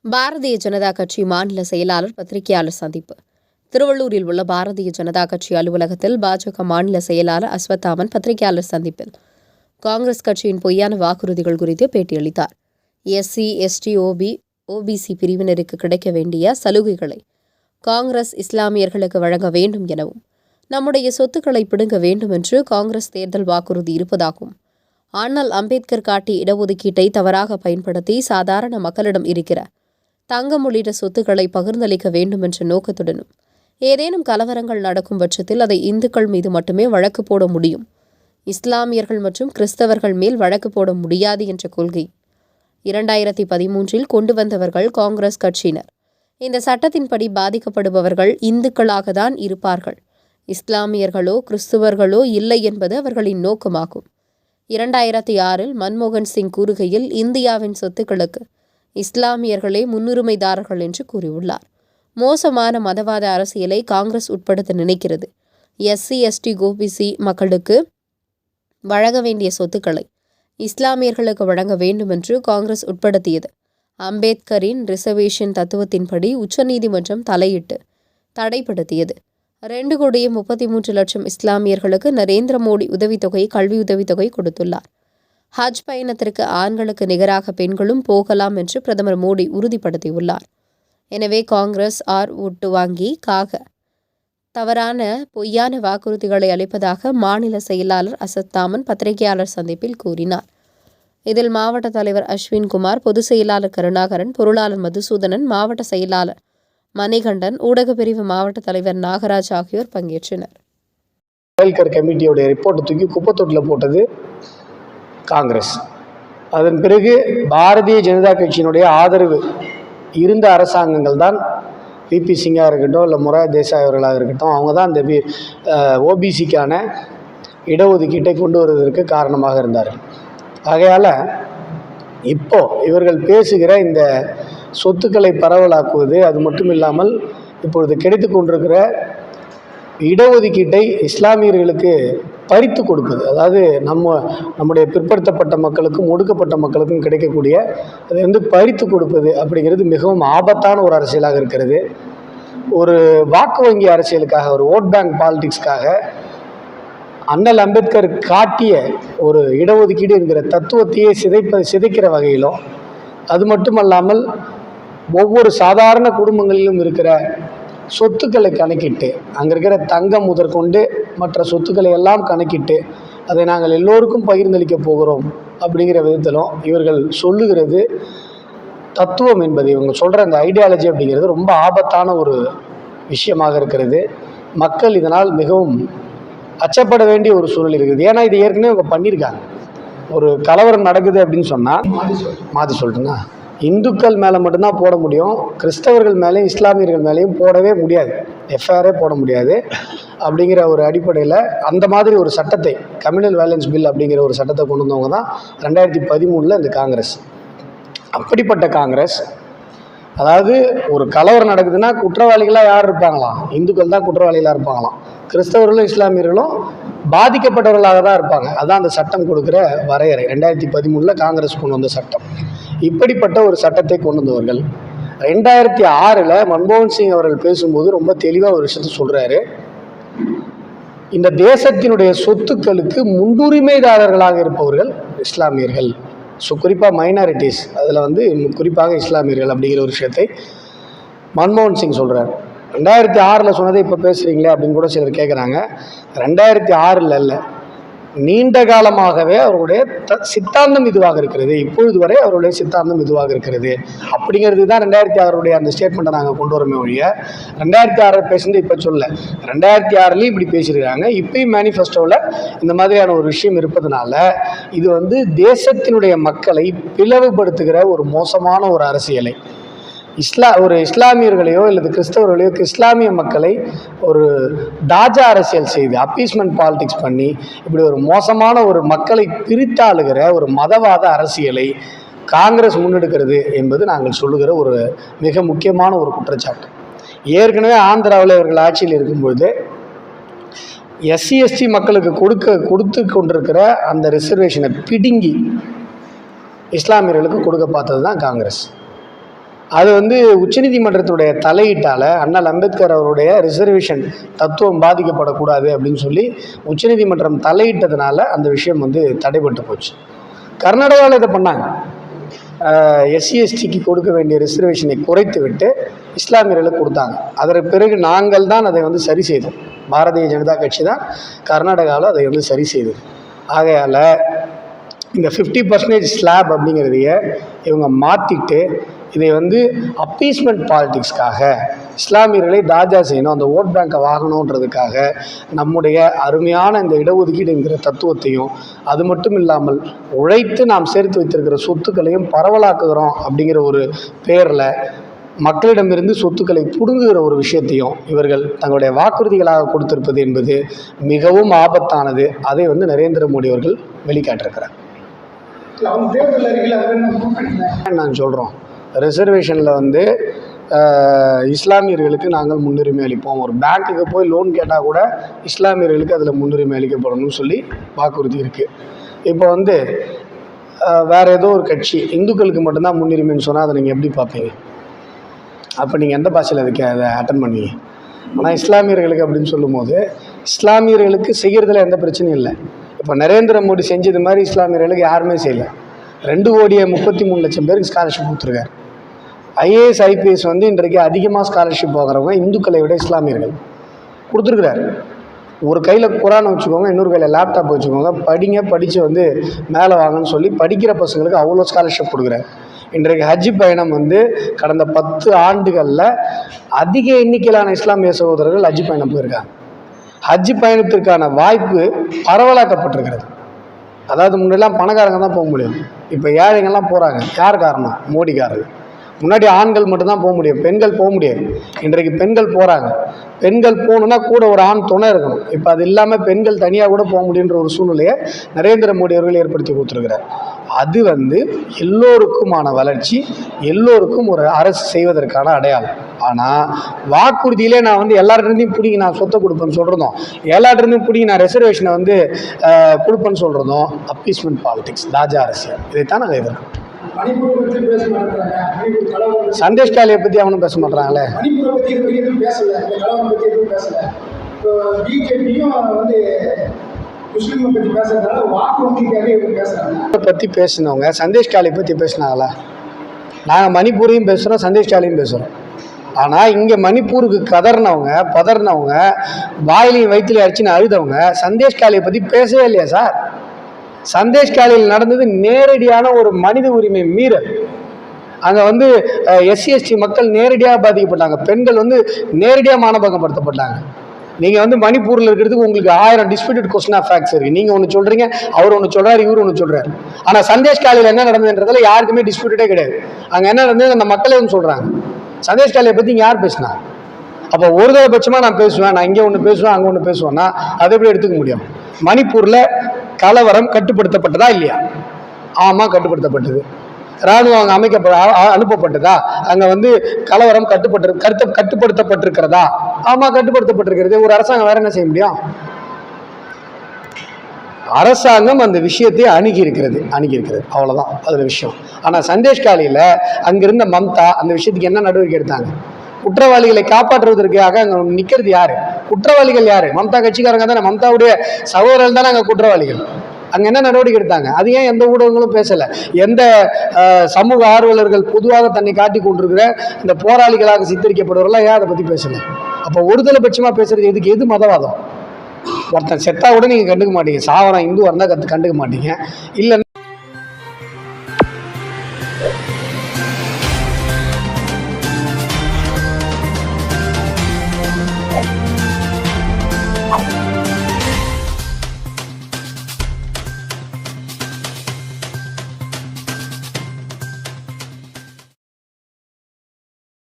பாரதிய ஜனதா கட்சி மாநில செயலாளர் பத்திரிகையாளர் சந்திப்பு. திருவள்ளூரில் உள்ள பாரதிய ஜனதா கட்சி அலுவலகத்தில் பாஜக மாநில செயலாளர் அஸ்வத்தாமன் பத்திரிகையாளர் சந்திப்பில் காங்கிரஸ் கட்சியின் பொய்யான வாக்குறுதிகள் குறித்து பேட்டியளித்தார். எஸ்சி, எஸ்டி, ஓபிசி பிரிவினருக்கு கிடைக்க வேண்டிய சலுகைகளை காங்கிரஸ் இஸ்லாமியர்களுக்கு வழங்க வேண்டும் எனவும், நம்முடைய சொத்துக்களை பிடுங்க வேண்டும் என்று காங்கிரஸ் தேர்தல் வாக்குறுதி இருப்பதாகவும், ஆனால் அம்பேத்கர் காட்டிய இடஒதுக்கீட்டை தவறாக பயன்படுத்தி சாதாரண மக்களிடம் இருக்கிற தங்கம் உள்ளிட்ட சொத்துக்களை பகிர்ந்தளிக்க வேண்டும் என்ற நோக்கத்துடனும், ஏதேனும் கலவரங்கள் நடக்கும் பட்சத்தில் அதை இந்துக்கள் மீது மட்டுமே வழக்கு போட முடியும், இஸ்லாமியர்கள் மற்றும் கிறிஸ்தவர்கள் மேல் வழக்கு போட முடியாது என்ற கொள்கை 2013 கொண்டு வந்தவர்கள் காங்கிரஸ் கட்சியினர். இந்த சட்டத்தின்படி பாதிக்கப்படுபவர்கள் இந்துக்களாக தான் இருப்பார்கள், இஸ்லாமியர்களோ கிறிஸ்துவர்களோ இல்லை என்பது அவர்களின் நோக்கமாகும். 2006 மன்மோகன் சிங் கூறுகையில், இந்தியாவின் சொத்துக்களுக்கு இஸ்லாமியர்களே முன்னுரிமைதாரர்கள் என்று கூறியுள்ளார். மோசமான மதவாத அரசியலை காங்கிரஸ் உட்படுத்த நினைக்கிறது. எஸ்சி, எஸ்டி, ஓபிசி மக்களுக்கு வழங்க வேண்டிய சொத்துக்களை இஸ்லாமியர்களுக்கு வழங்க வேண்டும் என்று காங்கிரஸ் உட்படுத்தியது. அம்பேத்கரின் ரிசர்வேஷன் தத்துவத்தின்படி உச்சநீதிமன்றம் தலையிட்டு தடைப்படுத்தியது. 2,33,00,000 இஸ்லாமியர்களுக்கு நரேந்திர மோடி உதவித்தொகை, கல்வி உதவித்தொகை கொடுத்துள்ளார். ஹஜ் பயணத்திற்கு ஆண்களுக்கு நிகராக பெண்களும் போகலாம் என்று பிரதமர் மோடி உறுதிப்படுத்தியுள்ளார். எனவே காங்கிரஸ் ஓட்டு வாங்கி தவறான பொய்யான வாக்குறுதிகளை அளிப்பதாக மாநில செயலாளர் அசத்தாமன் பத்திரிகையாளர் சந்திப்பில் கூறினார். இதில் மாவட்ட தலைவர் அஸ்வின்குமார், பொதுச் செயலாளர் கருணாகரன், பொருளாளர் மதுசூதனன், மாவட்ட செயலாளர் மணிகண்டன், ஊடகப் பிரிவு மாவட்ட தலைவர் நாகராஜ் ஆகியோர் பங்கேற்றனர். அம்பேத்கர் கமிட்டியோட ரிப்போர்ட்டை தூக்கி குப்பத்தொட்டில் போட்டது காங்கிரஸ். அதன் பிறகு பாரதிய ஜனதா கட்சியினுடைய ஆதரவு இருந்த அரசாங்கங்கள் தான் விபி சிங்காக இருக்கட்டும், இல்லை மொரார்ஜி தேசாய் அவர்களாக இருக்கட்டும், அவங்க தான் இந்த ஓபிசிக்கான இடஒதுக்கீட்டை கொண்டு வருவதற்கு காரணமாக இருந்தார்கள். ஆகையால் இப்போ இவர்கள் பேசுகிற இந்த சொத்துக்களை பரவலாக்குவது, அது மட்டும் இல்லாமல் இப்பொழுது கிடைத்து கொண்டிருக்கிற இடஒதுக்கீட்டை இஸ்லாமியர்களுக்கு பறித்து கொடுப்பது, அதாவது நம்முடைய பிற்படுத்தப்பட்ட மக்களுக்கும் ஒடுக்கப்பட்ட மக்களுக்கும் கிடைக்கக்கூடிய அதை பறித்து கொடுப்பது அப்படிங்கிறது மிகவும் ஆபத்தான ஒரு அரசியலாக இருக்கிறது. ஒரு வாக்கு வங்கி அரசியலுக்காக, ஒரு ஓட் பேங்க் பாலிடிக்ஸ்க்காக அண்ணல் அம்பேத்கர் காட்டிய ஒரு இடஒதுக்கீடு என்கிற தத்துவத்தையே சிதைக்கிற வகையிலும், அது மட்டுமல்லாமல் ஒவ்வொரு சாதாரண குடும்பங்களிலும் இருக்கிற சொத்துக்களை கணக்கிட்டு, அங்கே இருக்கிற தங்கம் முதற்கொண்டு மற்ற சொத்துக்களை எல்லாம் கணக்கிட்டு அதை நாங்கள் எல்லோருக்கும் பகிர்ந்தளிக்க போகிறோம் அப்படிங்கிற விதத்திலும் இவர்கள் சொல்லுகிறது தத்துவம் என்பது, இவங்க சொல்கிற அந்த ஐடியாலஜி அப்படிங்கிறது ரொம்ப ஆபத்தான ஒரு விஷயமாக இருக்கிறது. மக்கள் இதனால் மிகவும் அச்சப்பட வேண்டிய ஒரு சூழ்நிலை இருக்குது. ஏன்னா இது ஏற்கனவே இவங்க பண்ணியிருக்காங்க. ஒரு கலவரம் நடக்குது அப்படின்னு சொன்னால், மாற்றி சொல்லிட்டுன்னா, இந்துக்கள் மேலே மட்டும்தான் போட முடியும், கிறிஸ்தவர்கள் மேலேயும் இஸ்லாமியர்கள் மேலேயும் போடவே முடியாது, எஃப்ஐஆரே போட முடியாது. அப்படிங்கிற ஒரு அடிப்படையில் அந்த மாதிரி ஒரு சட்டத்தை, கம்யூனல் வயலன்ஸ் பில் அப்படிங்கிற ஒரு சட்டத்தை கொண்டு வந்தவங்க தான் 2013 இந்த காங்கிரஸ். அப்படிப்பட்ட காங்கிரஸ், அதாவது ஒரு கலவரம் நடக்குதுன்னா குற்றவாளிகளாக யார் இருப்பாங்களாம்? இந்துக்கள் தான் குற்றவாளிகளாக இருப்பாங்களாம், கிறிஸ்தவர்களும் இஸ்லாமியர்களும் பாதிக்கப்பட்டவர்களாக தான் இருப்பாங்க. அதான் அந்த சட்டம் கொடுக்குற வரையறை. 2013 காங்கிரஸ் கொண்டு வந்த சட்டம். இப்படிப்பட்ட ஒரு சட்டத்தை கொண்டு வந்தவர்கள் 2006 மன்மோகன் சிங் அவர்கள் பேசும்போது ரொம்ப தெளிவாக ஒரு விஷயத்தை சொல்கிறாரு. இந்த தேசத்தினுடைய சொத்துக்களுக்கு முன்னுரிமைதாரர்களாக இருப்பவர்கள் இஸ்லாமியர்கள், குறிப்பாக மைனாரிட்டிஸ், அதில் குறிப்பாக இஸ்லாமியர்கள் அப்படிங்கிற ஒரு விஷயத்தை மன்மோகன் சிங் சொல்கிறார். 2006 சொன்னதை இப்போ பேசுகிறீங்களே அப்படின்னு கூட சிலர் கேட்குறாங்க. 2006 இல்லை, நீண்ட காலமாகவே அவருடைய சித்தாந்தம் இதுவாக இருக்கிறது, இப்பொழுது வரை அவருடைய சித்தாந்தம் இதுவாக இருக்கிறது அப்படிங்கிறது தான் 2006 அந்த ஸ்டேட்மெண்ட்டை நாங்கள் கொண்டு வரோமே ஒழிய 2006 பேசுனது இப்போ சொல்ல. 2006 இப்படி பேசியிருக்காங்க. இப்பயும் மேனிஃபெஸ்டோவில் இந்த மாதிரியான ஒரு விஷயம் இருப்பதனால இது தேசத்தினுடைய மக்களை பிளவுபடுத்துகிற ஒரு மோசமான ஒரு அரசியலை, ஒரு இஸ்லாமியர்களையோ அல்லது கிறிஸ்தவர்களையோ, இஸ்லாமிய மக்களை ஒரு தாஜா அரசியல் செய்து அப்பீஸ்மெண்ட் பாலிடிக்ஸ் பண்ணி இப்படி ஒரு மோசமான ஒரு மக்களை பிரித்தாளுகிற ஒரு மதவாத அரசியலை காங்கிரஸ் முன்னெடுக்கிறது என்பது நாங்கள் சொல்லுகிற ஒரு மிக முக்கியமான ஒரு குற்றச்சாட்டு. ஏற்கனவே ஆந்திராவில் இவர்கள் ஆட்சியில் இருக்கும்பொழுது எஸ்சி எஸ்டி மக்களுக்கு கொடுத்து கொண்டிருக்கிற அந்த ரிசர்வேஷனை பிடுங்கி இஸ்லாமியர்களுக்கு கொடுக்க பார்த்தது தான் காங்கிரஸ். அது உச்சநீதிமன்றத்துடைய தலையீட்டால் அண்ணல் அம்பேத்கர் அவருடைய ரிசர்வேஷன் தத்துவம் பாதிக்கப்படக்கூடாது அப்படின்னு சொல்லி உச்சநீதிமன்றம் தலையிட்டதுனால அந்த விஷயம் தடைபட்டு போச்சு. கர்நாடகாவில் இதை பண்ணாங்க. எஸ்சி எஸ்டிக்கு கொடுக்க வேண்டிய ரிசர்வேஷனை குறைத்து விட்டு இஸ்லாமியர்களுக்கு கொடுத்தாங்க. அதற்கு பிறகு நாங்கள் தான் அதை சரி செய்தோம். பாரதிய ஜனதா கட்சி தான் கர்நாடகாவில் அதை சரி செய்தது. ஆகையால் இந்த 50% ஸ்லாப் அப்படிங்கிறதைய இவங்க மாற்றிட்டு இதை அப்பீஸ்மெண்ட் பாலிட்டிக்ஸ்க்காக இஸ்லாமியர்களை தாஜா செய்யணும், அந்த ஓட் பேங்கை வாங்கணுன்றதுக்காக நம்முடைய அருமையான இந்த இடஒதுக்கீடுங்கிற தத்துவத்தையும் அது மட்டும் இல்லாமல் உழைத்து நாம் சேர்த்து வைத்திருக்கிற சொத்துக்களையும் பரவலாக்குகிறோம் அப்படிங்கிற ஒரு பேரில் மக்களிடமிருந்து சொத்துக்களை பிடுங்குகிற ஒரு விஷயத்தையும் இவர்கள் தங்களுடைய வாக்குறுதிகளாக கொடுத்திருப்பது என்பது மிகவும் ஆபத்தானது. அதை நரேந்திர மோடி அவர்கள் வெளிக்காட்டிருக்கிறார். நான் சொல்கிறோம், ரிசர்வேஷனில் இஸ்லாமியர்களுக்கு நாங்கள் முன்னுரிமை அளிப்போம். ஒரு பேங்க்குக்கு போய் லோன் கேட்டால் கூட இஸ்லாமியர்களுக்கு அதில் முன்னுரிமை அளிக்கப்படணும்னு சொல்லி வாக்குறுதி இருக்குது. இப்போ வேறு ஏதோ ஒரு கட்சி இந்துக்களுக்கு மட்டும்தான் முன்னுரிமைன்னு சொன்னால் அதை நீங்கள் எப்படி பார்ப்பீங்க? அப்போ நீங்கள் எந்த பாஷையில் அதை அட்டன் பண்ணுவீங்க? ஆனால் இஸ்லாமியர்களுக்கு அப்படின்னு சொல்லும்போது இஸ்லாமியர்களுக்கு செய்கிறதுல எந்த பிரச்சனையும் இல்லை. இப்போ நரேந்திர மோடி செஞ்சது மாதிரி இஸ்லாமியர்களுக்கு யாருமே செய்யலை. 2,33,00,000 பேருக்கு ஸ்காலர்ஷிப் கொடுத்துருக்காரு. ஐஏஎஸ் ஐபிஎஸ் இன்றைக்கு அதிகமாக ஸ்காலர்ஷிப் வாங்குறவங்க இந்துக்களை விட இஸ்லாமியர்கள் கொடுத்துருக்குறாரு. ஒரு கையில் குரானை வச்சுக்கோங்க, இன்னொரு கையில் லேப்டாப் வச்சுக்கோங்க, படித்து மேலே வாங்கன்னு சொல்லி படிக்கிற பசங்களுக்கு அவ்வளோ ஸ்காலர்ஷிப் கொடுக்குறாரு. இன்றைக்கு ஹஜ் பயணம் கடந்த 10 ஆண்டுகளில் அதிக எண்ணிக்கையிலான இஸ்லாமிய சகோதரர்கள் ஹஜ் பயணம் போயிருக்காங்க. ஹஜ் பயணத்திற்கான வாய்ப்பு பரவலாக்கப்பட்டிருக்கிறது. அதாவது முன்னெல்லாம் பணக்காரங்க தான் போக முடியும், இப்போ ஏழைங்கள்லாம் போகிறாங்க. யார் காரணம்? மோடிக்காரங்க. முன்னாடி ஆண்கள் மட்டும்தான் போக முடியும், பெண்கள் போக முடியாது. இன்றைக்கு பெண்கள் போகிறாங்க. பெண்கள் போகணுன்னா கூட ஒரு ஆண் துணை இருக்கணும். இப்போ அது இல்லாமல் பெண்கள் தனியாக கூட போக முடியுன்ற ஒரு சூழ்நிலையை நரேந்திர மோடி அவர்கள் ஏற்படுத்தி கொடுத்துருக்கிறார். அது எல்லோருக்குமான வளர்ச்சி, எல்லோருக்கும் ஒரு அரசு செய்வதற்கான அடையாளம். ஆனால் வாக்குறுதியிலே நான் எல்லார்ட்டையும் பிடிங்கி நான் சொத்தை கொடுப்பேன்னு சொல்கிறதும், எல்லார்ட்டையும் பிடிங்கி நான் ரிசர்வேஷனை கொடுப்பேன்னு சொல்கிறதும் அப்பீஸ்மெண்ட் பாலிடிக்ஸ், தாஜா அரசியல். இதைத்தான் நாங்கள் எதிர்க்கிறோம். சந்தேஷ் காலியை பற்றி அவனும் பேச மாட்டாங்களே. பற்றி பேசினவங்க சந்தேஷ் காலியை பற்றி பேசினாங்களா? நாங்கள் மணிப்பூரையும் பேசுகிறோம், சந்தேஷ் காலியும் பேசுகிறோம். ஆனால் இங்கே மணிப்பூருக்கு பதறினவங்க வாயிலையும் வயிற்றுலையும் அடிச்சுன்னு அழுதவங்க சந்தேஷ் காலியை பற்றி பேசவே இல்லையா சார்? சந்தேஷ் காலியில் நடந்தது நேரடியான ஒரு மனித உரிமை மீறல். அங்கே எஸ்சி எஸ்டி மக்கள் நேரடியாக பாதிக்கப்பட்டாங்க. பெண்கள் நேரடியாக மானபங்கப்படுத்தப்பட்டாங்க. நீங்கள் மணிப்பூரில் இருக்கிறதுக்கு உங்களுக்கு 1000 டிஸ்பியூட்டட் கொஸ்டின் ஆஃப் ஃபேக்ட்ஸ் இருக்குது. நீங்கள் ஒன்று சொல்கிறீங்க, அவர் ஒன்று சொல்கிறார், இவர் ஒன்று சொல்கிறார். ஆனால் சந்தேஷ் காலியில் என்ன நடந்ததுன்றதில் யாருக்குமே டிஸ்பியூட்டடே கிடையாது. அங்கே என்ன நடந்தது அந்த மக்களே சொல்கிறாங்க. சந்தேஷ் காலியை பற்றி இங்கே யார் பேசினா? அப்போ ஒருதலை பட்சமாக நான் பேசுவேன், நான் இங்கே ஒன்று பேசுவேன், அங்கே ஒன்று பேசுவேன்னா அதை எப்படி எடுத்துக்க முடியும்? மணிப்பூரில் கலவரம் கட்டுப்படுத்தப்பட்டதா இல்லையா? ஆமாம், கட்டுப்படுத்தப்பட்டது. இராணுவம் அங்கே அனுப்பப்பட்டதா? அங்கே கலவரம் கட்டுப்படுத்தப்பட்டிருக்கிறதா? ஆமாம், கட்டுப்படுத்தப்பட்டிருக்கிறது. ஒரு அரசாங்கம் வேற என்ன செய்ய முடியும்? அரசாங்கம் அந்த விஷயத்தை அணுகி இருக்கிறது, அவ்வளோதான் அதில் விஷயம். ஆனால் சந்தேஷ் காலியில் அங்கிருந்த மம்தா அந்த விஷயத்துக்கு என்ன நடவடிக்கை எடுத்தாங்க? குற்றவாளிகளை காப்பாற்றுவதற்காக அங்கே நிற்கிறது யாரு? குற்றவாளிகள் யாரு? மம்தா கட்சிக்காரங்க தானே, மம்தாவுடைய சகோதரர்கள் தானே அங்கே குற்றவாளிகள். அங்கே என்ன நடவடிக்கை எடுத்தாங்க? அது ஏன் எந்த ஊடகங்களும் பேசலை? எந்த சமூக ஆர்வலர்கள் பொதுவாக தன்னை காட்டி கொண்டிருக்கிற இந்த போராளிகளாக சித்தரிக்கப்படுவவர்களாம் ஏன் அதை பற்றி பேசலை? அப்போ ஒருதலை பட்சமாக பேசுறது எதுக்கு? எது மதவாதம்? ஒருத்தன் செத்தா கூட நீங்கள் கண்டுக்க மாட்டீங்க, சாவரம் இந்துவாக இருந்தால் கண்டுக்க மாட்டீங்க. இல்லை